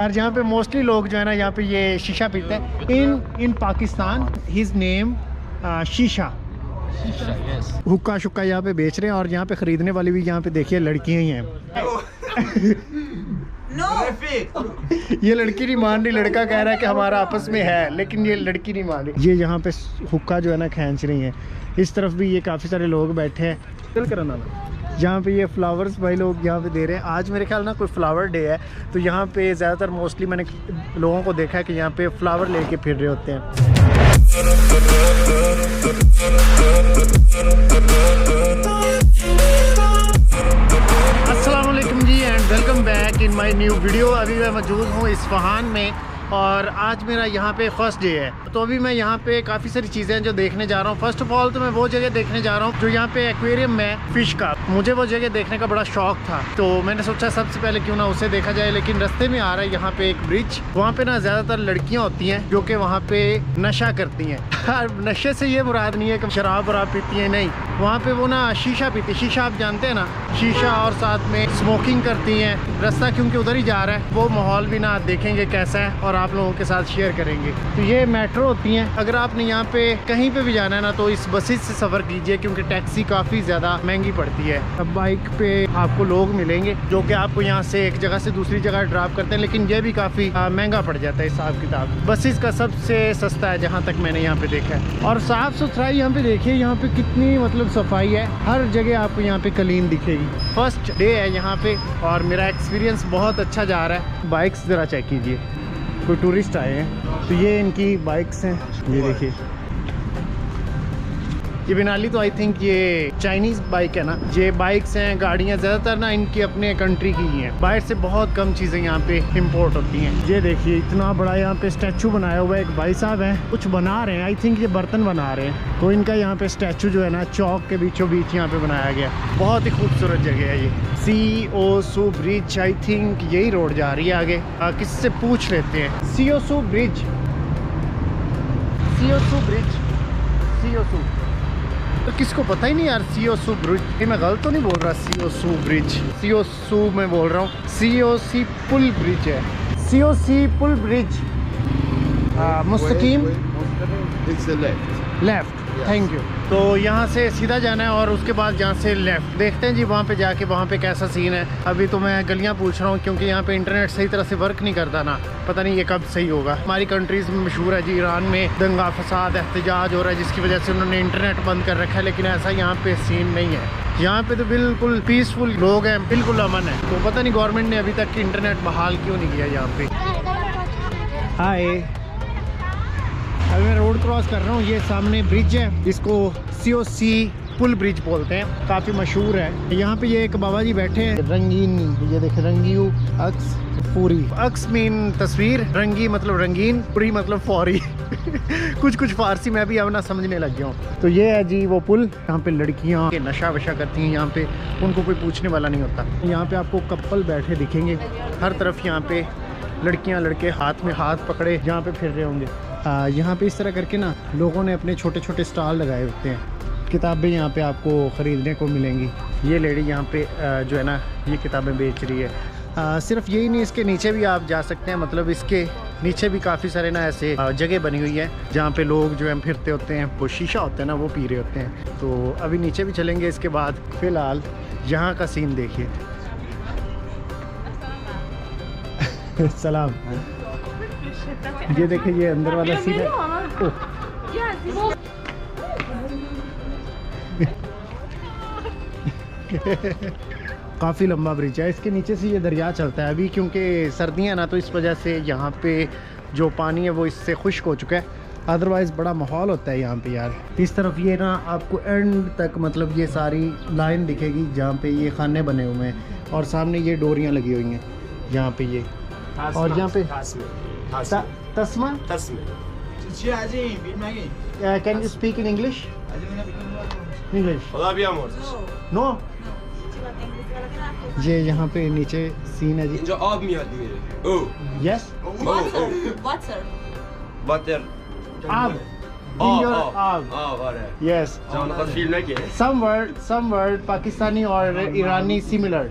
और यहाँ पे मोस्टली लोग जो है ना यहाँ पे ये शीशा पीते हैं। इन पाकिस्तान हिज नेम शीशा। हुक्का शुक्का यहाँ पे बेच रहे हैं और यहाँ पे खरीदने वाली भी यहाँ पे देखिए लड़कियां ही हैं। ये लड़की नहीं मान रही, लड़का कह रहा है कि हमारा आपस में है, लेकिन ये लड़की नहीं मान रही। ये यहाँ पे हुक्का जो है ना खींच रही हैं। इस तरफ भी ये काफ़ी सारे लोग बैठे हैं। चल कराना यहाँ पे ये फ्लावर्स भाई लोग यहाँ पे दे रहे हैं। आज मेरे ख्याल ना कोई फ्लावर डे है, तो यहाँ पे ज़्यादातर मोस्टली मैंने लोगों को देखा है कि यहाँ पे फ्लावर लेके फिर रहे होते हैं। अस्सलाम वालेकुम जी and welcome back in my new video. अभी मैं मौजूद हूँ इस्फहान में और आज मेरा यहाँ पे फर्स्ट डे है। तो अभी मैं यहाँ पे काफ़ी सारी चीज़ें हैं जो देखने जा रहा हूँ। फर्स्ट ऑफ ऑल तो मैं वो जगह देखने जा रहा हूँ जो यहाँ पे एक्वेरियम में फ़िश का, मुझे वो जगह देखने का बड़ा शौक था, तो मैंने सोचा सबसे पहले क्यों ना उसे देखा जाए। लेकिन रास्ते में आ रहा है यहाँ पे एक ब्रिज, वहाँ पे ना ज़्यादातर लड़कियाँ होती हैं जो कि वहाँ पे नशा करती हैं। नशे से ये मुराद नहीं है कि शराब वराब पीती हैं, नहीं, वहाँ पे वो ना शीशा पीती। शीशा आप जानते हैं ना, शीशा, और साथ में स्मोकिंग करती हैं। रास्ता क्योंकि उधर ही जा रहा है, वो माहौल भी ना देखेंगे कैसा है और आप लोगों के साथ शेयर करेंगे। तो ये मेट्रो होती हैं। अगर आपने यहाँ पे कहीं पे भी जाना है ना तो इस बसेस से सफ़र कीजिए क्योंकि टैक्सी काफ़ी ज़्यादा महंगी पड़ती है। अब बाइक पे आपको लोग मिलेंगे जो कि आपको यहाँ से एक जगह से दूसरी जगह ड्रॉप करते हैं, लेकिन ये भी काफ़ी महंगा पड़ जाता है हिसाब किताब। बसेस का सबसे सस्ता है जहाँ तक मैंने यहाँ पे देखा है। और साफ़ सुथराई यहाँ पे देखिए, यहाँ पे कितनी मतलब सफाई है, हर जगह आपको यहाँ पे क्लीन दिखेगी। फर्स्ट डे है यहाँ पे और मेरा एक्सपीरियंस बहुत अच्छा जा रहा है। बाइक्स ज़रा चेक कीजिए, कोई टूरिस्ट आए हैं तो ये इनकी बाइक्स हैं। ये देखिए, ये बिनाली तो आई थिंक ये चाइनीज़ बाइक है ना। ये बाइक्स हैं, गाड़ियाँ ज़्यादातर ना इनकी अपने कंट्री की ही हैं। बाहर से बहुत कम चीज़ें यहाँ पे इंपोर्ट होती हैं। ये देखिए इतना बड़ा यहाँ पे स्टैचू बनाया हुआ है। एक भाई साहब हैं, कुछ बना रहे हैं, आई थिंक ये बर्तन बना रहे हैं। तो इनका यहाँ पे स्टैचू जो है ना चौक के बीचों बीच यहाँ पे बनाया गया। बहुत ही खूबसूरत जगह है ये। सीओसू ब्रिज, आई थिंक यही रोड जा रही है आगे। किससे पूछ लेते हैं। सीओसू ब्रिज, सीओसू ब्रिज, सीओसू, तो किसको पता ही नहीं यार। सीओसू ब्रिज, ये मैं गलत तो नहीं बोल रहा। सीओसू ब्रिज, सीओसू मैं बोल रहा हूँ। सीओसी पुल ब्रिज है, सीओसी पुल bridge. Mustaqeem left, thank you. तो यहाँ से सीधा जाना है और उसके बाद यहाँ से लेफ़्ट। देखते हैं जी वहाँ पे जाके वहाँ पे कैसा सीन है। अभी तो मैं गलियाँ पूछ रहा हूँ क्योंकि यहाँ पे इंटरनेट सही तरह से वर्क नहीं करता ना, पता नहीं ये कब सही होगा। हमारी कंट्रीज़ में मशहूर है जी, ईरान में दंगा फसाद एहतजाज हो रहा है जिसकी वजह से उन्होंने इंटरनेट बंद कर रखा है, लेकिन ऐसा यहाँ पे सीन नहीं है। यहाँ पे तो बिल्कुल पीसफुल लोग हैं, बिल्कुल अमन है। तो पता नहीं गवर्नमेंट ने अभी तक इंटरनेट बहाल क्यों नहीं किया यहाँ पे। हाय, अभी मैं रोड क्रॉस कर रहा हूँ। ये सामने ब्रिज है, इसको सीओसी पुल ब्रिज बोलते हैं, काफ़ी मशहूर है। यहाँ पे ये एक बाबा जी बैठे हैं, रंगीन, ये देखे, रंगीयू अक्स पूरी। अक्स मीन तस्वीर, रंगी मतलब रंगीन, पूरी मतलब फौरी। कुछ फारसी में भी अब ना समझने लग गया हूँ। तो ये है जी वो पुल। यहाँ पे लड़कियाँ नशा वशा करती हैं, यहाँ पे उनको कोई पूछने वाला नहीं होता। यहाँ पे आपको कपल बैठे दिखेंगे हर तरफ। यहाँ पे लड़कियाँ लड़के हाथ में हाथ पकड़े यहाँ पे फिर रहे होंगे। यहाँ पे इस तरह करके ना लोगों ने अपने छोटे छोटे स्टॉल लगाए होते हैं। किताबें यहाँ पे आपको ख़रीदने को मिलेंगी। ये लेडी यहाँ पे जो है ना ये किताबें बेच रही है। सिर्फ यही नहीं, इसके नीचे भी आप जा सकते हैं। मतलब इसके नीचे भी काफ़ी सारे ना ऐसे जगह बनी हुई है जहाँ पे लोग जो है फिरते होते हैं, वो शीशा होता है ना वो पी रहे होते हैं। तो अभी नीचे भी चलेंगे इसके बाद। फ़िलहाल यहाँ का सीन देखिए। सलाम। ये देखिए ये अंदर वाला सीन है। काफ़ी लंबा ब्रिज है, इसके नीचे से ये दरिया चलता है अभी, क्योंकि सर्दियाँ ना तो इस वजह से यहाँ पे जो पानी है वो इससे खुश्क हो चुका है। अदरवाइज़ बड़ा माहौल होता है यहाँ पे यार। इस तरफ ये ना आपको एंड तक मतलब ये सारी लाइन दिखेगी जहाँ पे ये खाने बने हुए हैं और सामने ये डोरियाँ लगी हुई हैं यहाँ पे ये। और यहाँ पे तस्मा, can you speak in English? English no. ये यहाँ पे नीचे सीन है जी। यस, आग, यस। some word पाकिस्तानी और ईरानी similar.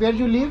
Where you live?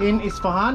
In Isfahan?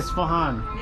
Isfahan.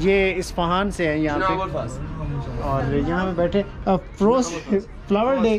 ये इस्फहान से है यहाँ पे और यहाँ पे बैठे flower day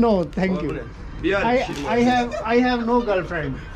no thank you I have no girlfriend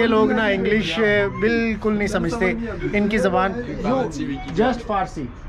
ये लोग ना इंग्लिश बिल्कुल नहीं समझते इनकी ज़बान just फारसी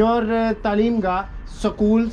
your तालीम गाह schools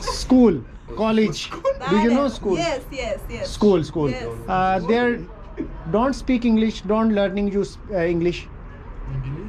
school college do you know school Yes. school Yes. There don't speak English don't learning you English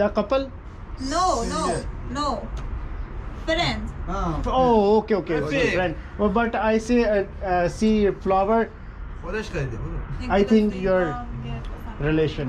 the couple No. Friend. oh okay friend but I say see flower I think your relation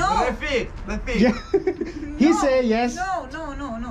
No. he say yes No.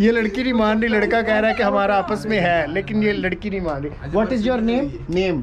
ये लड़की नहीं मान रही लड़का कह रहा है कि हमारा आपस में है लेकिन ये लड़की नहीं मान रही what is your name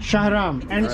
Shahram It is and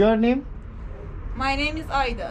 your name My name is Aida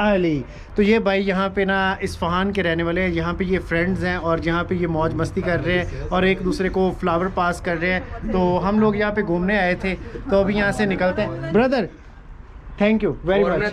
Ali तो ये भाई यहाँ पे ना इस्फहान के रहने वाले हैं यहाँ पे ये फ्रेंड्स हैं और यहाँ पे ये मौज मस्ती कर रहे हैं और एक दूसरे को फ्लावर पास कर रहे हैं तो हम लोग यहाँ पे घूमने आए थे तो अभी यहाँ से निकलते हैं brother thank you very much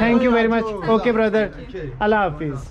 thank you very much okay brother अल्लाह हाफिज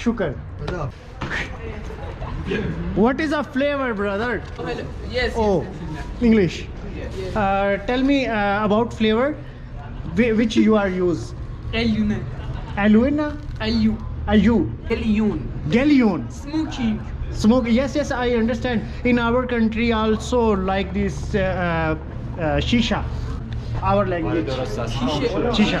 शुक्र What is a flavor brother Yes. oh English tell me about flavor which you are use Alyun. Aluina Alyu. Ayu Alyun. Galion Smoking. smoke yes I understand in our country also like this shisha our language shisha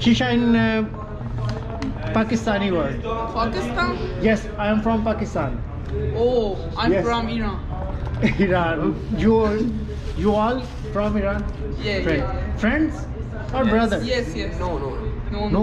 shisha in Pakistani word Pakistan. yes I am from Pakistan Oh, I'm Yes. from Iran. Iran you all from Iran Yeah. friends or brother Yes. no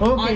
okay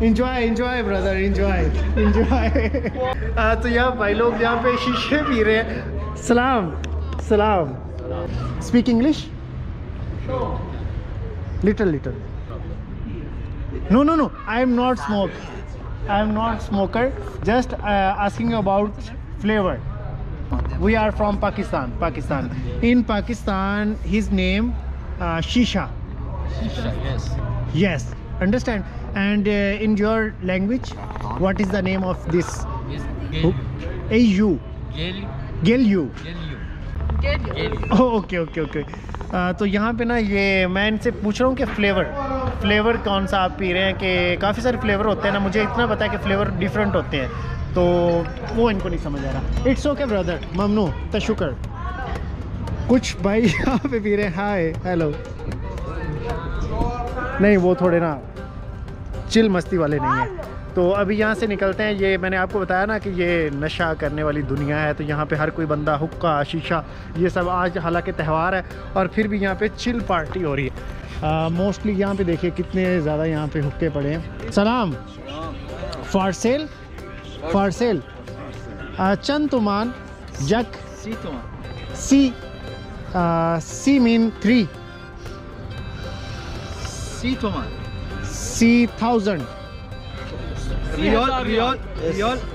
enjoy brother enjoy तो यहाँ भाई लोग यहाँ पे शीशे P रहे हैं सलाम speak English little no I am not smoker just asking about flavor we are from Pakistan in Pakistan his name Shisha yes understand and in your language what is the name of this Gelyu okay तो यहाँ पे ना ये मैं इनसे पूछ रहा हूँ कि फ्लेवर कौन सा आप पी रहे हैं कि काफ़ी सारे फ्लेवर होते हैं ना मुझे इतना पता है कि फ्लेवर डिफरेंट होते हैं तो वो इनको नहीं समझ आ रहा इट्स ओके ब्रदर ममनू तशुकर कुछ भाई यहाँ पे पी रहे हैं हाय हेलो नहीं वो थोड़े ना चिल मस्ती वाले नहीं हैं तो अभी यहाँ से निकलते हैं ये मैंने आपको बताया ना कि ये नशा करने वाली दुनिया है तो यहाँ पे हर कोई बंदा हुक्का शीशा ये सब आज हालांकि त्यौहार है और फिर भी यहाँ पे चिल पार्टी हो रही है मोस्टली यहाँ पे देखिए कितने ज़्यादा यहाँ पे हुक्के पड़े हैं सलाम फॉर सेल चंद तुमान जक सी मीन 3 C1000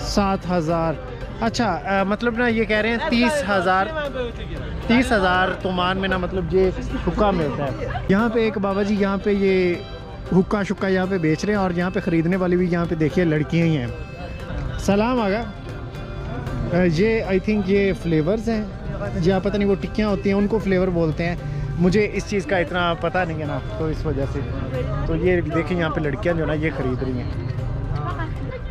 7,000 अच्छा मतलब ना ये कह रहे हैं 30,000 तोमान में ना मतलब ये हुक्का मिलता है यहाँ पे एक बाबा जी यहाँ पे ये हुक्का शुक्का यहाँ पे बेच रहे हैं और यहाँ पे ख़रीदने वाली भी यहाँ पे देखिए लड़कियाँ ही हैं सलाम आगा ये आई थिंक ये फ्लेवर्स हैं या पता नहीं वो टिक्कियाँ होती हैं उनको फ्लेवर बोलते हैं मुझे इस चीज़ का इतना पता नहीं है ना तो इस वजह से तो ये देखिए यहाँ पे लड़कियाँ जो ना ये ख़रीद रही हैं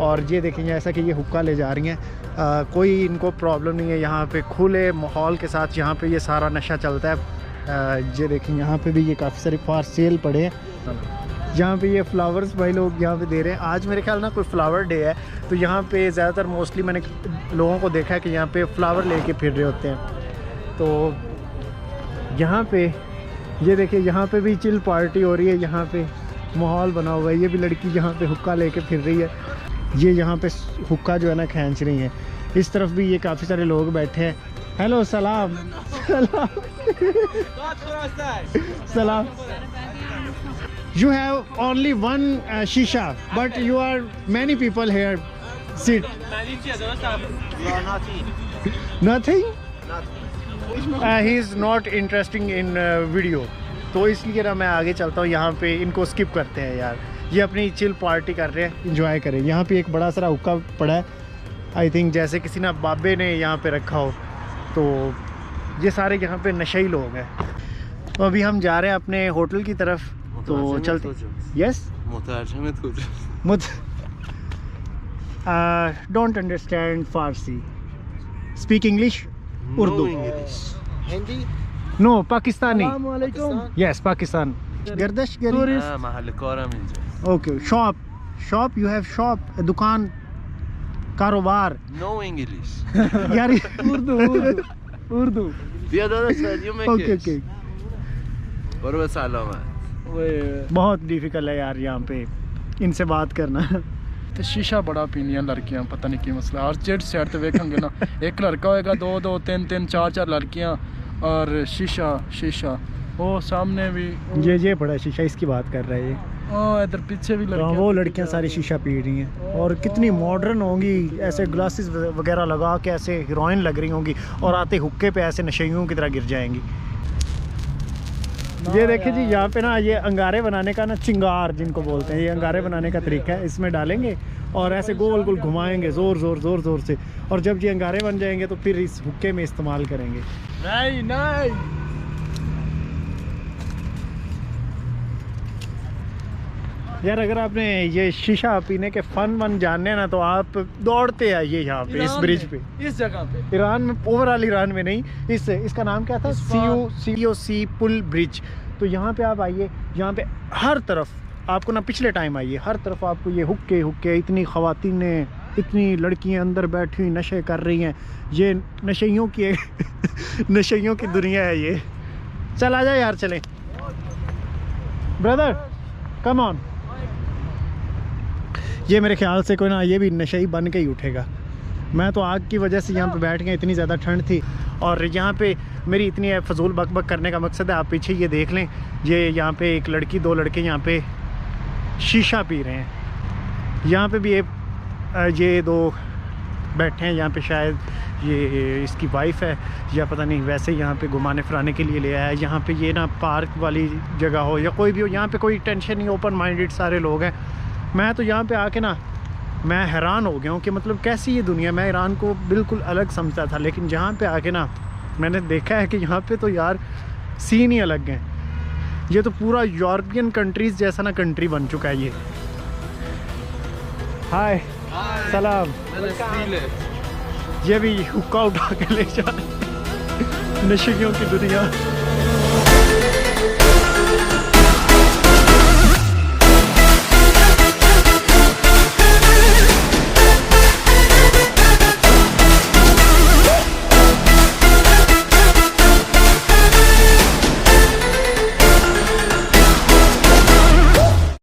और ये देखेंगे ऐसा कि ये हुक्का ले जा रही हैं कोई इनको प्रॉब्लम नहीं है यहाँ पे खुले माहौल के साथ यहाँ पे ये सारा नशा चलता है ये देखें यहाँ पे भी ये काफ़ी सारे फॉर सेल पड़े हैं। यहाँ पे ये फ्लावर्स भाई लोग यहाँ पे दे रहे हैं। आज मेरे ख्याल ना कोई फ्लावर डे है, तो यहाँ पे ज़्यादातर मोस्टली मैंने लोगों को देखा है कि यहाँ पे फ्लावर लेके फिर रहे होते हैं। तो यहाँ पे ये देखिए, यहाँ पे भी चिल पार्टी हो रही है, यहाँ पे माहौल बना हुआ है। ये भी लड़की यहाँ पे हुक्का लेके फिर रही है, ये यहाँ पे हुक्का जो है ना खींच रही है। इस तरफ भी ये काफ़ी सारे लोग बैठे हैं। हेलो, सलाम सलाम सलाम। You have only one shisha, but you are many people here. Sit. Nothing. He is not interesting in video. तो इसलिए ना मैं आगे चलता हूँ। यहाँ पे इनको स्किप करते हैं यार, ये अपनी चिल पार्टी कर रहे हैं, इंजॉय करें। यहाँ पे एक बड़ा सारा हुक्का पड़ा है, आई थिंक जैसे किसी ना बाबे ने यहाँ पे रखा हो। तो ये सारे यहाँ पे नशेई लोग हैं। तो अभी हम जा रहे हैं अपने होटल की तरफ, तो चलते। Yes, don't understand Farsi, speak English, Urdu, Hindi, no Pakistani. Yes, Pakistan. गर्दश okay, shop you have shop, दुकान, कारोबार। नो इंग्लिश यार उर्दू उर्दू। Okay okay. और सलामत। बहुत डिफिकल्ट है यार यहाँ पे इनसे बात करना। तो शीशा बड़ा पीनियां लड़कियां, पता नहीं की मसला। और जेड साइड तो देखेंगे ना, एक लड़का होएगा, दो दो तीन तीन चार चार लड़कियां, और शीशा वो सामने भी ये बड़ा शीशा, इसकी बात कर रहे हैं। इधर पीछे भी लड़कियां, वो लड़कियां सारी शीशा पी रही हैं, और कितनी मॉडर्न होंगी, ऐसे ग्लासेस वगैरह लगा के ऐसे हीरोइन लग रही होंगी, और आते हुक्के पे ऐसे नशेइयों की तरह गिर जाएंगी। ये देखिए जी, यहाँ पे ना ये अंगारे बनाने का ना, चिंगार जिनको बोलते हैं, ये अंगारे बनाने का तरीका है। इसमें डालेंगे और ऐसे गोल गोल घुमाएंगे जोर जोर से, और जब ये अंगारे बन जाएंगे तो फिर इस हुक्के में इस्तेमाल करेंगे। नहीं यार अगर आपने ये शीशा पीने के फन जानने ना, तो आप दौड़ते आइए यहाँ पे, इस ब्रिज पे, इस जगह पे। ईरान में, ओवरऑल ईरान में नहीं, इसका नाम क्या था, COC पुल ब्रिज। तो यहाँ पे आप आइए, यहाँ पे हर तरफ आपको ना, पिछले टाइम आइए, हर तरफ आपको ये हुक्के, इतनी ख़वातीनें, इतनी लड़कियाँ अंदर बैठी हुई नशे कर रही हैं। ये नशेइयों की नशेइयों की दुनिया है ये। चल आ जाए यार, चलें ब्रदर, कम ऑन। ये मेरे ख्याल से कोई ना, ये भी नशेई बन के ही उठेगा। मैं तो आग की वजह से यहाँ पे बैठ गया, इतनी ज़्यादा ठंड थी। और यहाँ पे मेरी इतनी फजूल बकबक करने का मकसद है, आप पीछे ये देख लें, ये यहाँ पे एक लड़की, दो लड़के यहाँ पे शीशा पी रहे हैं। यहाँ पे भी ये दो बैठे हैं, यहाँ पे शायद ये इसकी वाइफ है, या पता नहीं, वैसे यहाँ पे घुमाने फिराने के लिए ले आया है। यहाँ पे ये ना पार्क वाली जगह हो या कोई भी हो, यहाँ पे कोई टेंशन नहीं, ओपन माइंडेड सारे लोग हैं। मैं तो यहाँ पे आके ना, मैं हैरान हो गया हूँ कि मतलब कैसी ये दुनिया। मैं ईरान को बिल्कुल अलग समझता था, लेकिन यहाँ पे आके ना मैंने देखा है कि यहाँ पे तो यार सीन ही अलग हैं। ये तो पूरा यूरोपियन कंट्रीज़ जैसा ना कंट्री बन चुका है ये। हाय, सलाम। ये भी हुक्का उठा के ले जा, नशेइयों की दुनिया।